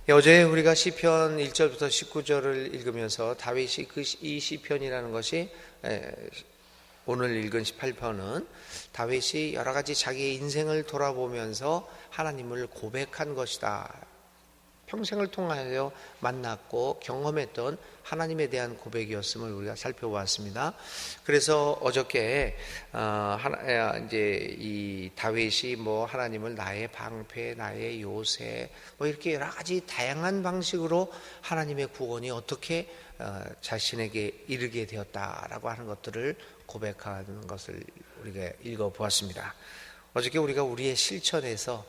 어제 우리가 시편 1절부터 19절을 읽으면서 다윗이 이 시편이라는 것이 오늘 읽은 18편은 다윗이 여러 가지 자기의 인생을 돌아보면서 하나님을 고백한 것이다. 평생을 통하여 만났고 경험했던 하나님에 대한 고백이었음을 우리가 살펴보았습니다. 그래서 어저께 이제 이 다윗이 하나님을 나의 방패, 나의 요새 이렇게 여러 가지 다양한 방식으로 하나님의 구원이 어떻게 자신에게 이르게 되었다라고 하는 것들을 고백하는 것을 우리가 읽어보았습니다. 어저께 우리가 우리의 실천에서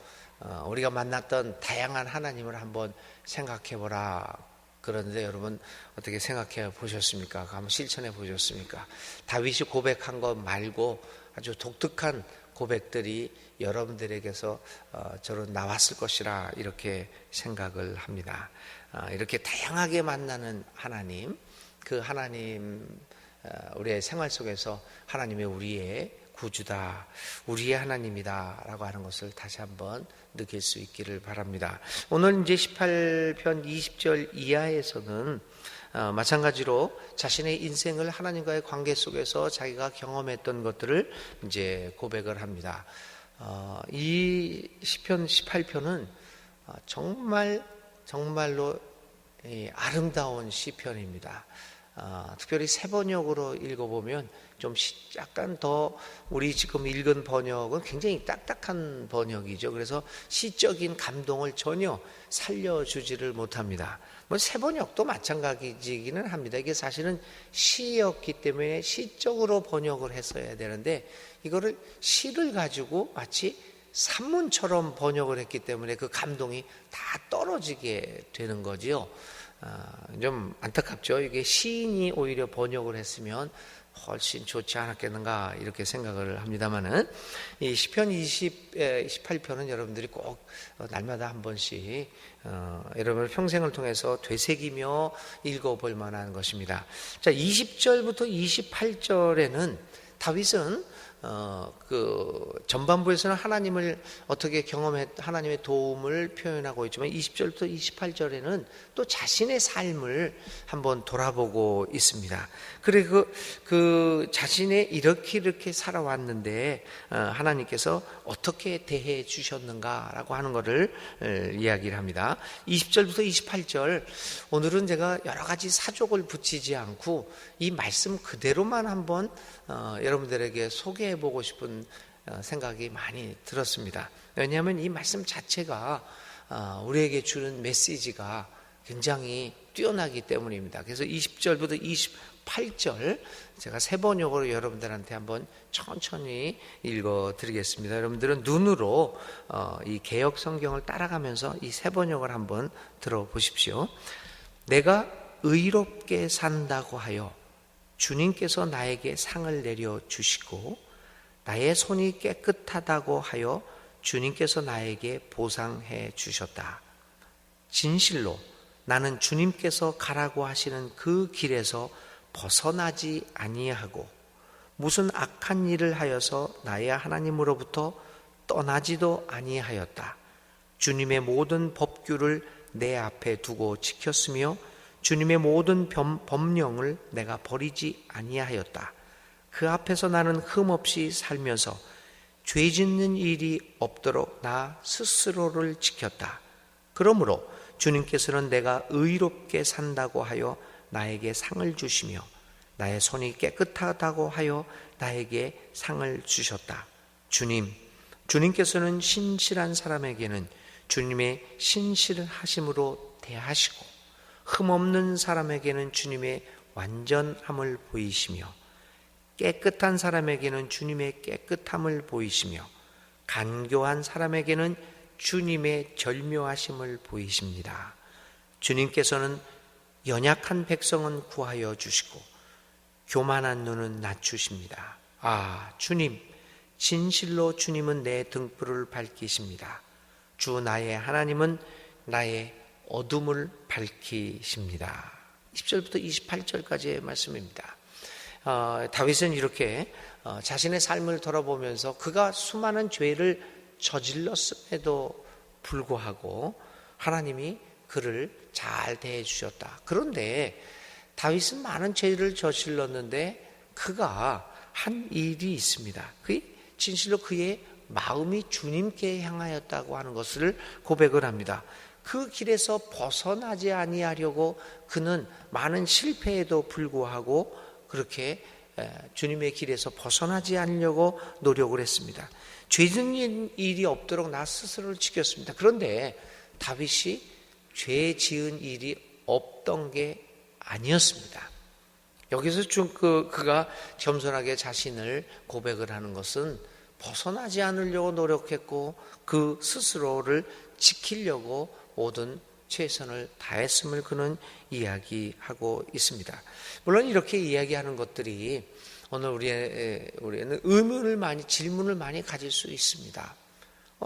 우리가 만났던 다양한 하나님을 한번 생각해보라. 그런데 여러분 어떻게 생각해 보셨습니까? 한번 실천해 보셨습니까? 다윗이 고백한 것 말고 아주 독특한 고백들이 여러분들에게서 저로 나왔을 것이라 이렇게 생각을 합니다. 이렇게 다양하게 만나는 하나님, 그 하나님 우리의 생활 속에서 하나님의 우리의 구주다, 우리의 하나님이다 라고 하는 것을 다시 한번 느낄 수 있기를 바랍니다. 오늘 이제 18편 20절 이하에서는 마찬가지로 자신의 인생을 하나님과의 관계 속에서 자기가 경험했던 것들을 이제 고백을 합니다. 이 시편 18편은 정말로 아름다운 시편입니다. 특별히 새 번역으로 읽어보면 좀 약간 더 우리 지금 읽은 번역은 굉장히 딱딱한 번역이죠. 그래서 시적인 감동을 전혀 살려주지를 못합니다. 새 번역도 마찬가지이기는 합니다. 이게 사실은 시였기 때문에 시적으로 번역을 했어야 되는데 이거를 시를 가지고 마치 산문처럼 번역을 했기 때문에 그 감동이 다 떨어지게 되는 거지요. 좀 안타깝죠. 이게 시인이 오히려 번역을 했으면 훨씬 좋지 않았겠는가 이렇게 생각을 합니다만은 이 시편 18편은 여러분들이 꼭 날마다 한 번씩 여러분의 평생을 통해서 되새기며 읽어볼 만한 것입니다. 자, 20절부터 28절에는 다윗은 그 전반부에서는 하나님을 어떻게 하나님의 도움을 표현하고 있지만 20절부터 28절에는 또 자신의 삶을 한번 돌아보고 있습니다. 그리고 그 자신의 이렇게 살아왔는데 하나님께서 어떻게 대해 주셨는가라고 하는 것을 이야기를 합니다. 20절부터 28절 오늘은 제가 여러 가지 사족을 붙이지 않고 이 말씀 그대로만 한번 여러분들에게 소개해보고 싶은 생각이 많이 들었습니다. 왜냐하면 이 말씀 자체가 우리에게 주는 메시지가 굉장히 뛰어나기 때문입니다. 그래서 20절부터 28절 제가 새 번역으로 여러분들한테 한번 천천히 읽어드리겠습니다. 여러분들은 눈으로 이 개역 성경을 따라가면서 이 새 번역을 한번 들어보십시오. 내가 의롭게 산다고 하여 주님께서 나에게 상을 내려주시고 나의 손이 깨끗하다고 하여 주님께서 나에게 보상해 주셨다. 진실로 나는 주님께서 가라고 하시는 그 길에서 벗어나지 아니하고 무슨 악한 일을 하여서 나의 하나님으로부터 떠나지도 아니하였다. 주님의 모든 법규를 내 앞에 두고 지켰으며 주님의 모든 법령을 내가 버리지 아니하였다. 그 앞에서 나는 흠없이 살면서 죄 짓는 일이 없도록 나 스스로를 지켰다. 그러므로 주님께서는 내가 의롭게 산다고 하여 나에게 상을 주시며 나의 손이 깨끗하다고 하여 나에게 상을 주셨다. 주님께서는 신실한 사람에게는 주님의 신실하심으로 대하시고 흠없는 사람에게는 주님의 완전함을 보이시며 깨끗한 사람에게는 주님의 깨끗함을 보이시며 간교한 사람에게는 주님의 절묘하심을 보이십니다. 주님께서는 연약한 백성은 구하여 주시고 교만한 눈은 낮추십니다. 주님, 진실로 주님은 내 등불을 밝히십니다. 주 나의 하나님은 나의 어둠을 밝히십니다. 10절부터 28절까지의 말씀입니다. 다윗은 이렇게 자신의 삶을 돌아보면서 그가 수많은 죄를 저질렀음에도 불구하고 하나님이 그를 잘 대해 주셨다. 그런데 다윗은 많은 죄를 저질렀는데 그가 한 일이 있습니다. 진실로 그의 마음이 주님께 향하였다고 하는 것을 고백을 합니다. 그 길에서 벗어나지 아니하려고 그는 많은 실패에도 불구하고 그렇게 주님의 길에서 벗어나지 않으려고 노력을 했습니다. 죄 짓는 일이 없도록 나 스스로를 지켰습니다. 그런데 다윗이 죄 지은 일이 없던 게 아니었습니다. 여기서 그가 겸손하게 자신을 고백을 하는 것은 벗어나지 않으려고 노력했고 그 스스로를 지키려고 모든 최선을 다했음을 그는 이야기하고 있습니다. 물론 이렇게 이야기하는 것들이 오늘 우리는 질문을 많이 가질 수 있습니다.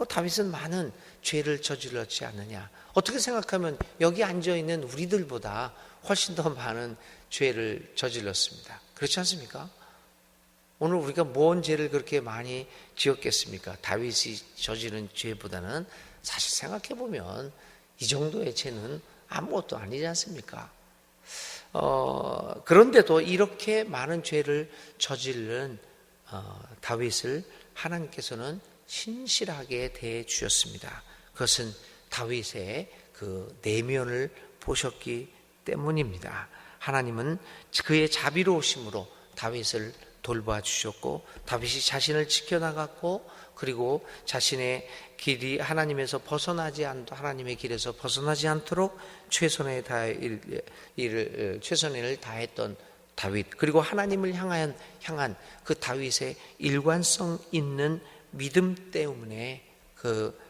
다윗은 많은 죄를 저질렀지 않느냐? 어떻게 생각하면 여기 앉아있는 우리들보다 훨씬 더 많은 죄를 저질렀습니다. 그렇지 않습니까? 오늘 우리가 뭔 죄를 그렇게 많이 지었겠습니까? 다윗이 저지른 죄보다는 사실 생각해보면 이 정도의 죄는 아무것도 아니지 않습니까? 그런데도 이렇게 많은 죄를 저지른 다윗을 하나님께서는 신실하게 대해 주셨습니다. 그것은 다윗의 그 내면을 보셨기 때문입니다. 하나님은 그의 자비로우심으로 다윗을 돌봐주셨고 다윗이 자신을 지켜나갔고 그리고 자신의 길이 하나님의 길에서 벗어나지 않도록 최선을 다했던 다윗, 그리고 하나님을 향한 그 다윗의 일관성 있는 믿음 때문에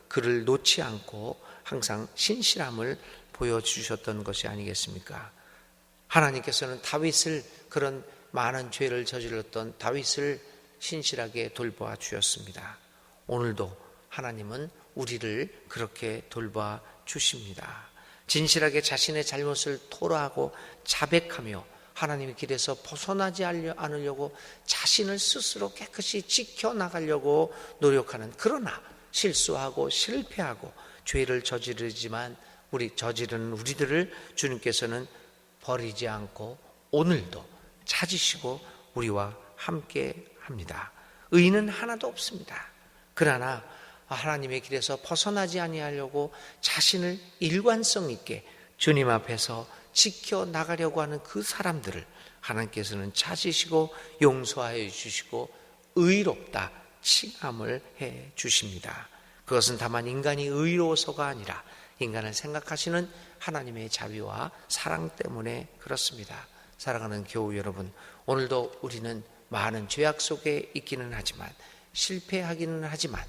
그를 놓지 않고 항상 신실함을 보여주셨던 것이 아니겠습니까? 하나님께서는 다윗을, 그런 많은 죄를 저질렀던 다윗을 신실하게 돌봐 주셨습니다. 오늘도 하나님은 우리를 그렇게 돌봐 주십니다. 진실하게 자신의 잘못을 토로하고 자백하며 하나님의 길에서 벗어나지 않으려고 자신을 스스로 깨끗이 지켜나가려고 노력하는, 그러나 실수하고 실패하고 죄를 저지르는 우리들을 주님께서는 버리지 않고 오늘도 찾으시고 우리와 함께 합니다. 의인은 하나도 없습니다. 그러나 하나님의 길에서 벗어나지 아니하려고 자신을 일관성 있게 주님 앞에서 지켜나가려고 하는 그 사람들을 하나님께서는 찾으시고 용서하여 주시고 의롭다 칭함을 해 주십니다. 그것은 다만 인간이 의로워서가 아니라 인간을 생각하시는 하나님의 자비와 사랑 때문에 그렇습니다. 사랑하는 교우 여러분, 오늘도 우리는 많은 죄악 속에 있기는 하지만, 실패하기는 하지만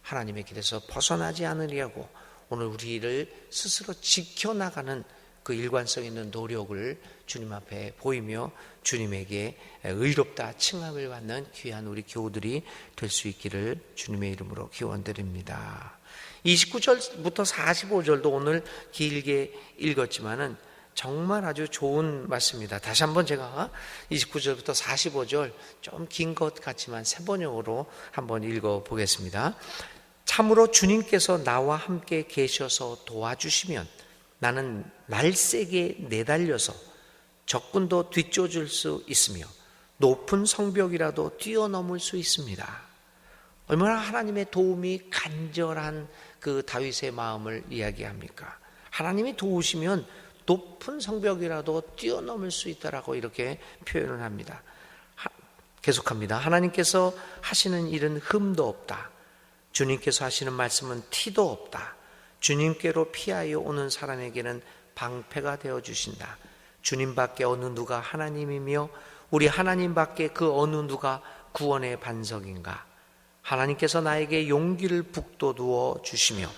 하나님의 길에서 벗어나지 않으려고 오늘 우리를 스스로 지켜나가는 그 일관성 있는 노력을 주님 앞에 보이며 주님에게 의롭다 칭함을 받는 귀한 우리 교우들이 될 수 있기를 주님의 이름으로 기원드립니다. 29절부터 45절도 오늘 길게 읽었지만은 정말 아주 좋은 말씀입니다. 다시 한번 제가 29절부터 45절 좀 긴 것 같지만 세 번역으로 한번 읽어보겠습니다. 참으로 주님께서 나와 함께 계셔서 도와주시면 나는 날쌔게 내달려서 적군도 뒤쫓을 수 있으며 높은 성벽이라도 뛰어넘을 수 있습니다. 얼마나 하나님의 도움이 간절한 그 다윗의 마음을 이야기합니까? 하나님이 도우시면 높은 성벽이라도 뛰어넘을 수 있다라고 이렇게 표현을 합니다. 계속합니다. 하나님께서 하시는 일은 흠도 없다. 주님께서 하시는 말씀은 티도 없다. 주님께로 피하여 오는 사람에게는 방패가 되어 주신다. 주님 밖에 어느 누가 하나님이며 우리 하나님 밖에 그 어느 누가 구원의 반석인가? 하나님께서 나에게 용기를 북돋워 주시며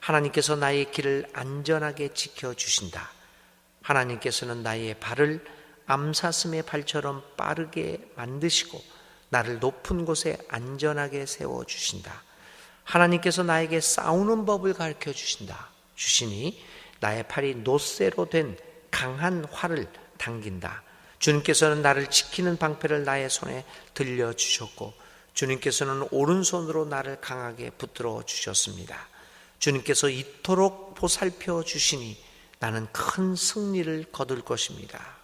하나님께서 나의 길을 안전하게 지켜주신다. 하나님께서는 나의 발을 암사슴의 발처럼 빠르게 만드시고 나를 높은 곳에 안전하게 세워주신다. 하나님께서 나에게 싸우는 법을 가르쳐 주시니 나의 팔이 놋쇠로 된 강한 활을 당긴다. 주님께서는 나를 지키는 방패를 나의 손에 들려주셨고 주님께서는 오른손으로 나를 강하게 붙들어 주셨습니다. 주님께서 이토록 보살펴 주시니 나는 큰 승리를 거둘 것입니다.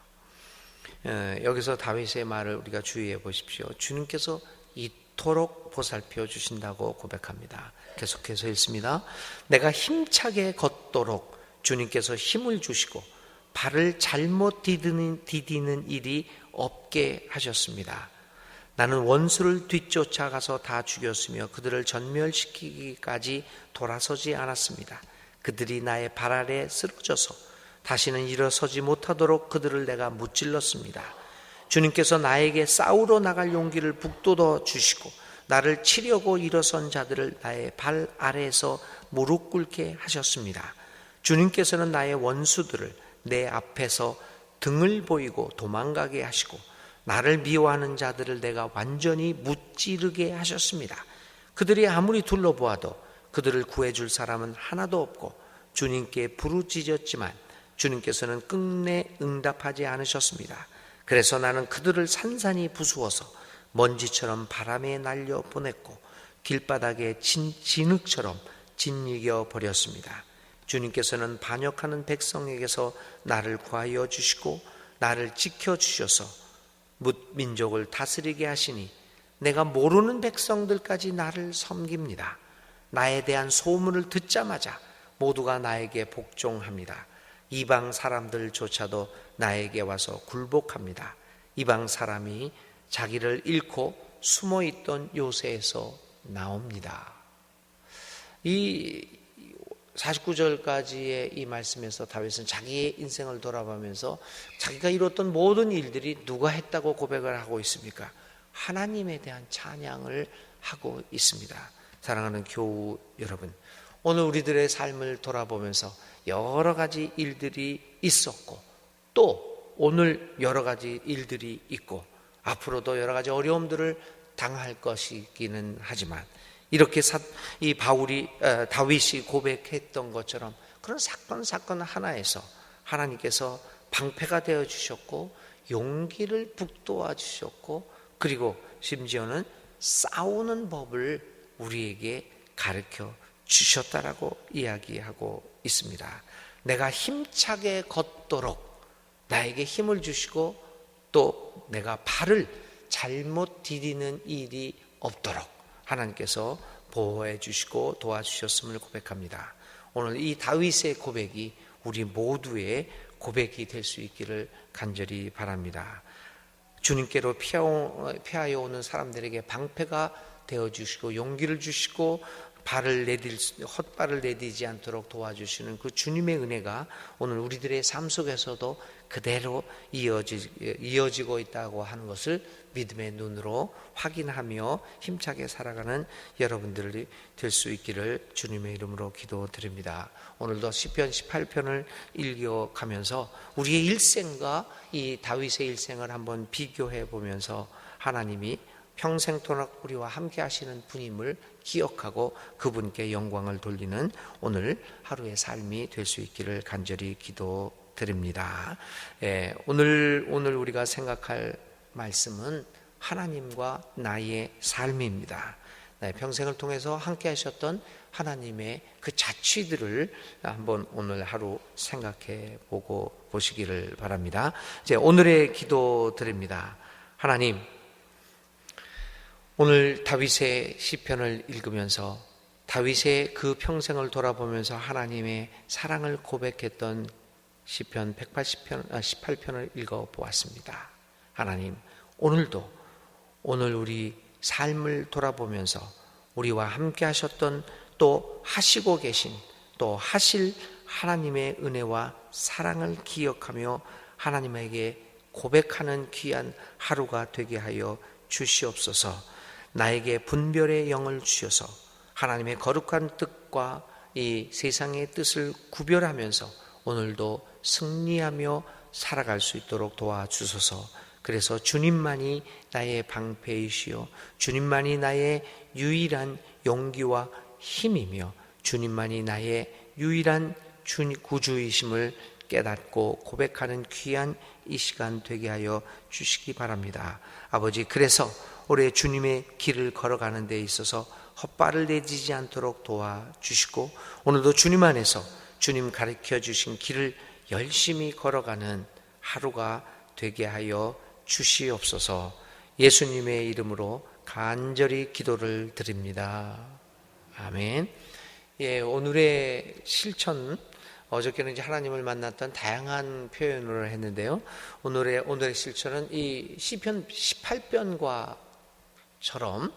여기서 다윗의 말을 우리가 주의해 보십시오. 주님께서 이토록 보살펴 주신다고 고백합니다. 계속해서 읽습니다. 내가 힘차게 걷도록 주님께서 힘을 주시고 발을 잘못 디디는 일이 없게 하셨습니다. 나는 원수를 뒤쫓아가서 다 죽였으며 그들을 전멸시키기까지 돌아서지 않았습니다. 그들이 나의 발 아래 쓰러져서 다시는 일어서지 못하도록 그들을 내가 무찔렀습니다. 주님께서 나에게 싸우러 나갈 용기를 북돋워 주시고 나를 치려고 일어선 자들을 나의 발 아래에서 무릎 꿇게 하셨습니다. 주님께서는 나의 원수들을 내 앞에서 등을 보이고 도망가게 하시고 나를 미워하는 자들을 내가 완전히 무찌르게 하셨습니다. 그들이 아무리 둘러보아도 그들을 구해줄 사람은 하나도 없고 주님께 부르짖었지만 주님께서는 끝내 응답하지 않으셨습니다. 그래서 나는 그들을 산산이 부수어서 먼지처럼 바람에 날려 보냈고 길바닥에 진흙처럼 짓이겨 버렸습니다. 주님께서는 반역하는 백성에게서 나를 구하여 주시고 나를 지켜주셔서 민족을 다스리게 하시니 내가 모르는 백성들까지 나를 섬깁니다. 나에 대한 소문을 듣자마자 모두가 나에게 복종합니다. 이방 사람들조차도 나에게 와서 굴복합니다. 이방 사람이 자기를 잃고 숨어있던 요새에서 나옵니다. 이 49절까지의 이 말씀에서 다윗은 자기의 인생을 돌아보면서 자기가 이뤘던 모든 일들이 누가 했다고 고백을 하고 있습니까? 하나님에 대한 찬양을 하고 있습니다. 사랑하는 교우 여러분, 오늘 우리들의 삶을 돌아보면서 여러 가지 일들이 있었고 또 오늘 여러 가지 일들이 있고 앞으로도 여러 가지 어려움들을 당할 것이기는 하지만 이렇게 이 다윗이 고백했던 것처럼 그런 사건 하나에서 하나님께서 방패가 되어 주셨고 용기를 북돋아 주셨고 그리고 심지어는 싸우는 법을 우리에게 가르쳐 주셨다라고 이야기하고 있습니다. 내가 힘차게 걷도록 나에게 힘을 주시고 또 내가 발을 잘못 디디는 일이 없도록 하나님께서 보호해 주시고 도와주셨음을 고백합니다. 오늘 이 다윗의 고백이 우리 모두의 고백이 될 수 있기를 간절히 바랍니다. 주님께로 피하여 오는 사람들에게 방패가 되어 주시고 용기를 주시고 헛발을 내디지 않도록 도와주시는 그 주님의 은혜가 오늘 우리들의 삶 속에서도 그대로 이어지고 있다고 하는 것을 믿음의 눈으로 확인하며 힘차게 살아가는 여러분들이 될 수 있기를 주님의 이름으로 기도드립니다. 오늘도 시편 18편을 읽어가면서 우리의 일생과 이 다윗의 일생을 한번 비교해 보면서 하나님이 평생토록 우리와 함께 하시는 분임을 기억하고 그분께 영광을 돌리는 오늘 하루의 삶이 될 수 있기를 간절히 기도드립니다. 오늘 우리가 생각할 말씀은 하나님과 나의 삶입니다. 평생을 통해서 함께 하셨던 하나님의 그 자취들을 한번 오늘 하루 생각해 보시기를 바랍니다. 이제 오늘의 기도 드립니다. 하나님, 오늘 다윗의 시편을 읽으면서 다윗의 그 평생을 돌아보면서 하나님의 사랑을 고백했던 시편 18편을 읽어보았습니다. 하나님, 오늘 우리 삶을 돌아보면서 우리와 함께 하셨던 또 하시고 계신 또 하실 하나님의 은혜와 사랑을 기억하며 하나님에게 고백하는 귀한 하루가 되게 하여 주시옵소서. 나에게 분별의 영을 주셔서 하나님의 거룩한 뜻과 이 세상의 뜻을 구별하면서 오늘도 승리하며 살아갈 수 있도록 도와주소서. 그래서 주님만이 나의 방패이시요 주님만이 나의 유일한 용기와 힘이며 주님만이 나의 유일한 구주이심을 깨닫고 고백하는 귀한 이 시간 되게 하여 주시기 바랍니다. 아버지, 그래서 올해 주님의 길을 걸어가는 데 있어서 헛발을 내디지 않도록 도와주시고 오늘도 주님 안에서 주님 가르쳐 주신 길을 열심히 걸어가는 하루가 되게 하여 주시옵소서. 예수님의 이름으로 간절히 기도를 드립니다. 아멘. 예, 오늘의 실천, 어저께는 이제 하나님을 만났던 다양한 표현을 했는데요. 오늘의 실천은 이 시편 18편과처럼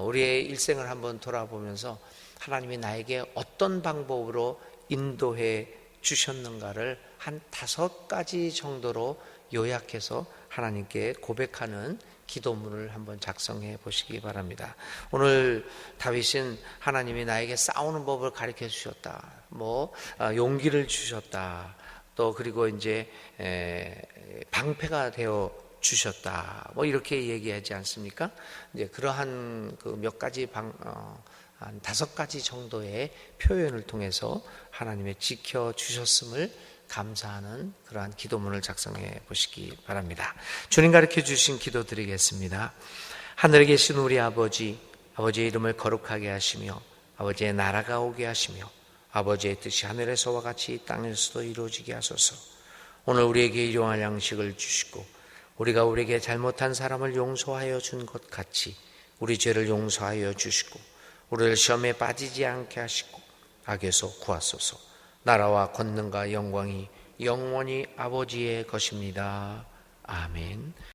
우리의 일생을 한번 돌아보면서 하나님이 나에게 어떤 방법으로 인도해 주셨는가를 한 5가지 정도로 요약해서 하나님께 고백하는 기도문을 한번 작성해 보시기 바랍니다. 오늘 다윗은 하나님이 나에게 싸우는 법을 가르쳐 주셨다. 용기를 주셨다. 또 그리고 이제 방패가 되어 주셨다. 이렇게 얘기하지 않습니까? 이제 그러한 그 몇 가지 한 5가지 정도의 표현을 통해서 하나님의 지켜 주셨음을 감사하는 그러한 기도문을 작성해 보시기 바랍니다. 주님 가르쳐 주신 기도 드리겠습니다. 하늘에 계신 우리 아버지, 아버지의 이름을 거룩하게 하시며 아버지의 나라가 오게 하시며 아버지의 뜻이 하늘에서와 같이 땅에서도 이루어지게 하소서. 오늘 우리에게 일용할 양식을 주시고 우리가 우리에게 잘못한 사람을 용서하여 준 것 같이 우리 죄를 용서하여 주시고 우리를 시험에 빠지지 않게 하시고 악에서 구하소서. 나라와 권능과 영광이 영원히 아버지의 것입니다. 아멘.